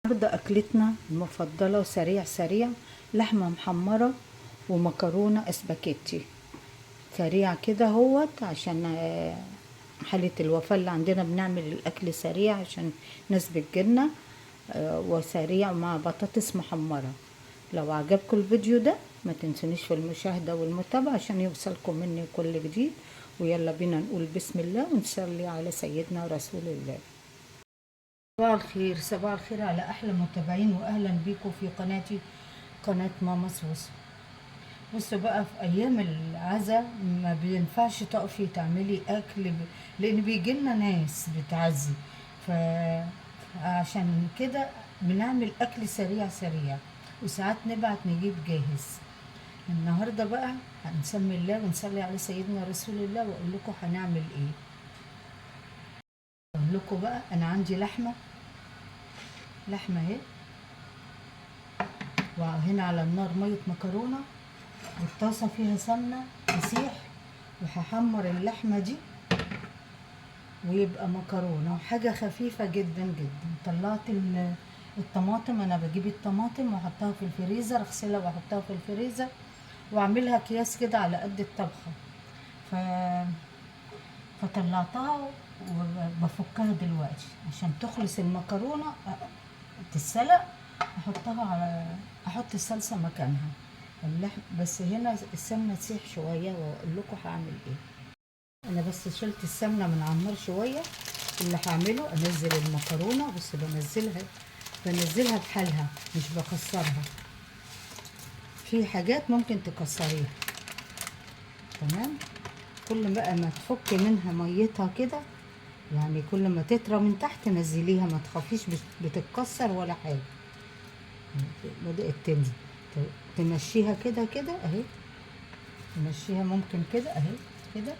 النهارده أكلتنا المفضلة وسريع سريع، لحمة محمرة ومكرونة اسباجيتي سريع كده هوت. عشان حالة الوفاة اللي عندنا بنعمل الأكل سريع عشان ناس بتجيلنا، وسريع مع بطاطس محمرة. لو عجبكم الفيديو ده ما تنسونيش في المشاهدة والمتابعة عشان يوصلكم مني كل جديد. ويلا بينا نقول بسم الله ونصلي على سيدنا رسول الله. صباح الخير، صباح الخير على احلى متابعين، واهلا بيكم في قناتي، قناه ماما سوسو. بصوا بقى، في ايام العزا ما بينفعش تقفي تعملي اكل لان بيجيلنا ناس بتعزي، فعشان كده بنعمل اكل سريع سريع، وساعات نبعت نجيب جاهز. النهارده بقى هنسمي الله ونصلي على سيدنا رسول الله واقول لكم هنعمل ايه. اقول لكم بقى، انا عندي لحمه اهي، وهنا على النار ميه مكرونه، والطاسه فيها سمنه تسيح، وهحمر اللحمه دي ويبقى مكرونه وحاجه خفيفه جدا جدا. طلعت الطماطم، انا بجيب الطماطم واحطها في الفريزر، اغسلها واحطها في الفريزر واعملها اكياس كده على قد الطبخه. ف... فطلعتها وبفكها دلوقتي عشان تخلص المكرونه تتسلق، احط الصلصه مكانها اللحم. بس هنا السمنه تسيح شويه واقول لكم هعمل ايه. انا بس شلت السمنه من على النار شويه. اللي هعمله انزل المكرونه، بس بنزلها بحالها مش بكسرها. في حاجات ممكن تكسريها، تمام. كل بقى ما تفك منها ميتها كده، يعني كل ما تطرى من تحت نزليها، ما تخافيش بتتكسر ولا حاجه. بدأت تنزل، تمشيها كده كده اهي، تمشيها ممكن كده اهي كده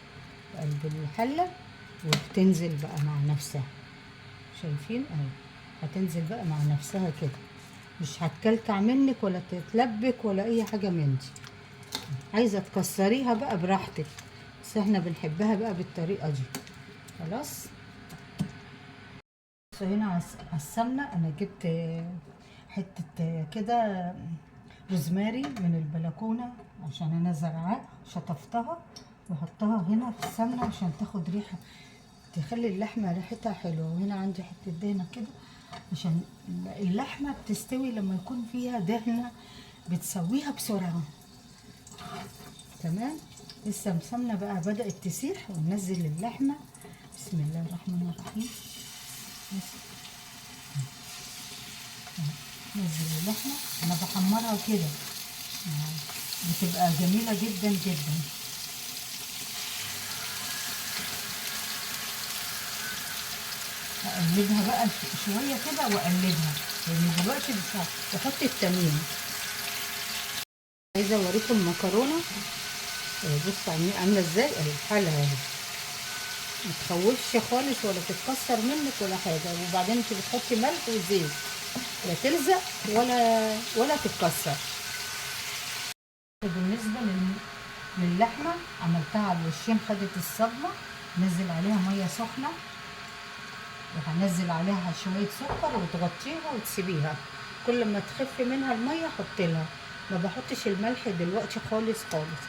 في قلب الحلة، وتنزل بقى مع نفسها. شايفين اهي، هتنزل بقى مع نفسها كده، مش هتكلكع منك ولا تتلبك ولا اي حاجة من دي. عايزة تكسريها بقى براحتك، بس احنا بنحبها بقى بالطريقة دي. خلاص. هنا على السمنة انا جبت حتة كده روزماري من البلكونة عشان انا زرعاه، شطفتها وحطها هنا في السمنة عشان تاخد ريحة، تخلي اللحمة ريحتها حلوة. وهنا عندي حتة دهنة كده عشان اللحمة بتستوي لما يكون فيها دهنة، بتسويها بسرعة. تمام. لسه السمنة بقى بدأت تسيح، وننزل اللحمة. بسم الله الرحمن الرحيم. نزل اللحمة، انا بحمرها كده بتبقى جميلة جدا جدا. اقلبها بقى شوية كده واقلبها، لان دلوقتي بحط التمرين. عايزة اوريكم المكرونة. بصوا عاملة ازاي اهي، حالها اهي، ما تخوفش خالص ولا تتكسر منك ولا حاجة. وبعدين انت بتحطي ملح وزيت، لا تلزق ولا تتكسر. بالنسبة للحمة عملتها على الوشين، خدت الصدمة، نزل عليها مية سخنة، وهنزل عليها شوية سكر وتغطيها وتسيبيها. كل ما تخف منها المية حط لها. ما بحطش الملح دلوقتي خالص خالص،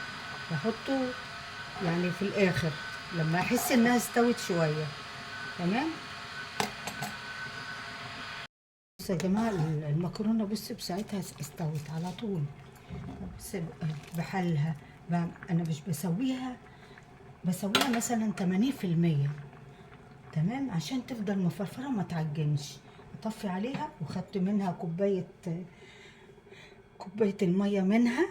بحطه يعني في الاخر لما احس انها استوت شوية. تمام. بصوا يا جماعة، المكرونة بصوا بساعتها استوت على طول، بس بحلها. انا مش بسويها مثلا 80%، تمام، عشان تفضل مفرفرة ما تعجنش. اطفي عليها، وخدت منها كوباية المية منها،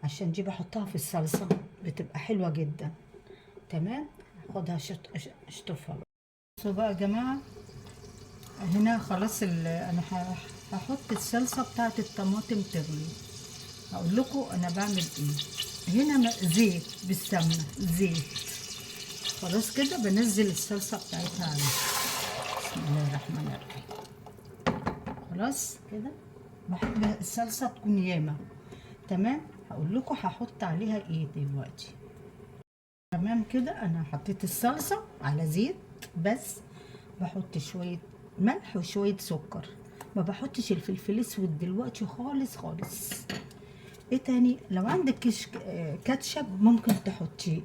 عشان دي بحطها في الصلصة بتبقى حلوة جدا. تمام. هاخدها اشطفها. بصوا بقى يا جماعة، هنا خلاص انا هحط الصلصة بتاعت الطماطم تغلي. هقول لكم انا بعمل ايه. هنا زيت بالسمنة، زيت. خلاص كده بنزل الصلصة بتاعتها عليها. بسم الله الرحمن الرحيم. خلاص كده، بحب الصلصة تكون ياما. تمام. هقول لكم هحط عليها ايه دلوقتي. تمام كده، انا حطيت الصلصة على زيت، بس بحط شوية ملح وشوية سكر ما بحطش الفلفل الاسود دلوقتي خالص خالص. ايه تاني؟ لو عندك كاتشب ممكن تحطيه،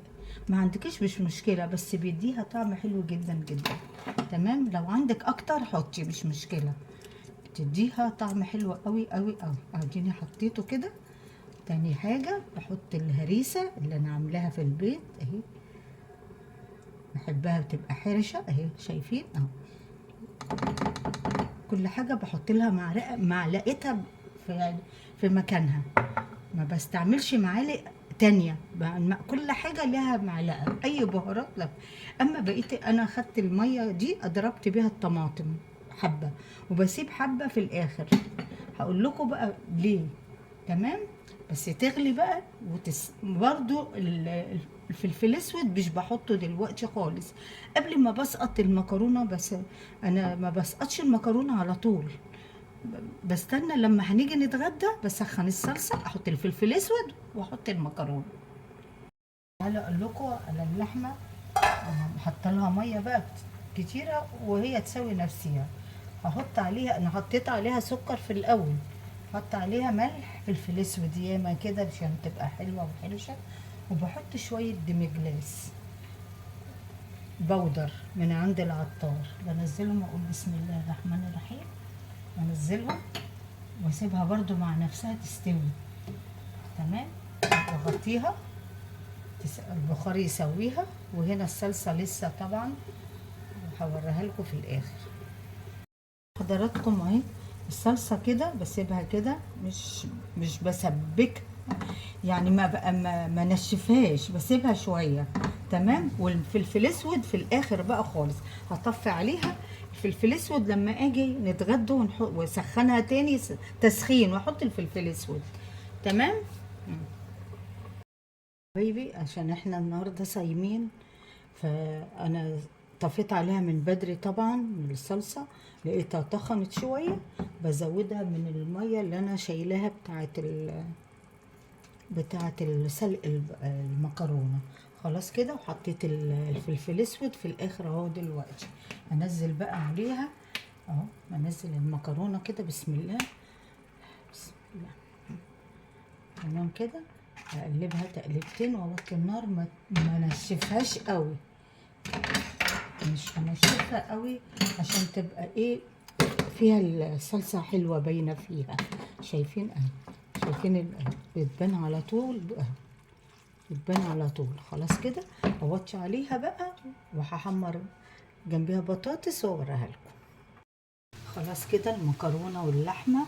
ما عندكش مش مشكله، بس بيديها طعم حلو جدا جدا. تمام، لو عندك اكتر حطي مش مشكله، تديها طعم حلو قوي قوي قوي. اديني حطيته كده. تاني حاجه بحط الهريسه اللي انا عاملاها في البيت اهي، بحبها بتبقى حرشه اهي، شايفين اهو. كل حاجه بحط لها معلقتها في مكانها، ما بستعملش معالق تانية، كل حاجة لها معلقة، أي بهارات لا. أما بقيت أنا خدت المية دي ضربت بيها الطماطم حبة، وبسيب حبة في الآخر، هقول لكم بقى ليه. تمام، بس تغلي بقى برضو الفلفل الاسود مش بحطه دلوقتي خالص، قبل ما بسقط المكرونه. بس انا ما بسقطش المكرونه على طول، بستنى لما هنيجي نتغدى بسخن الصلصه، احط الفلفل الاسود واحط المكرونه. تعالوا اقول لكم على اللحمه، انا حاطه لها ميه بقى كتيره وهي تسوي نفسها. هحط عليها، انا حطيت عليها سكر في الاول، حط عليها ملح فلفل اسود ياما كده عشان تبقى حلوه وحرشه، وبحط شويه ديمجلاس بودر من عند العطار، بنزلهم واقول بسم الله الرحمن الرحيم، بنزلهم واسيبها برضو مع نفسها تستوي. تمام، واغطيها البخار يسويها. وهنا الصلصه لسه طبعا هوريها لكم في الاخر. حضراتكم اهي الصلصه كده بسيبها كده، مش بسبكها يعني، ما بقى ما نشفهاش، بسيبها شويه. تمام، والفلفل الاسود في الاخر بقى خالص، هطفي عليها الفلفل الاسود لما اجي نتغدى واسخنها تاني تسخين، واحط الفلفل الاسود. تمام حبايبي، عشان احنا النهارده صايمين، فانا طفيت عليها من بدري طبعا من الصلصه، لقيتها طخنت شويه، بزودها من الميه اللي انا شايلاها بتاعه السلق المكرونه. خلاص كده، وحطيت الفلفل الاسود في الاخر اهو. دلوقتي انزل بقى عليها اهو، انزل المكرونه كده بسم الله بسم الله. تمام كده، اقلبها تقلبتين واوطي النار، ما نشفهاش قوي، مش هنشفها قوي عشان تبقى ايه فيها الصلصه حلوه باينه فيها. شايفين اهي، شايفين بتبان على طول اهي، بتبان على طول. خلاص كده، اوطي عليها بقى وهحمر جنبيها بطاطس واوريها لكم. خلاص كده المكرونه واللحمه،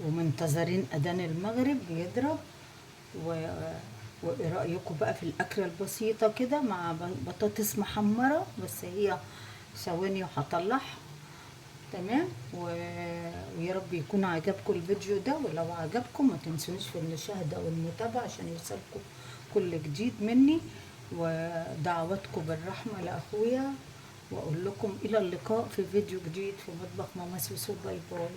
ومنتظرين اذان المغرب بيضرب. وايه رايكم بقى في الاكله البسيطه كده مع بطاطس محمره، بس هي ثواني وهطلعها. تمام، ويا رب يكون عجبكم الفيديو ده، ولو عجبكم ما تنسونيش في المشاهده والمتابعه عشان يوصلكم كل جديد مني، ودعواتكم بالرحمه لاخويا، واقول لكم الى اللقاء في فيديو جديد في مطبخ ماما سوسو. باي باي.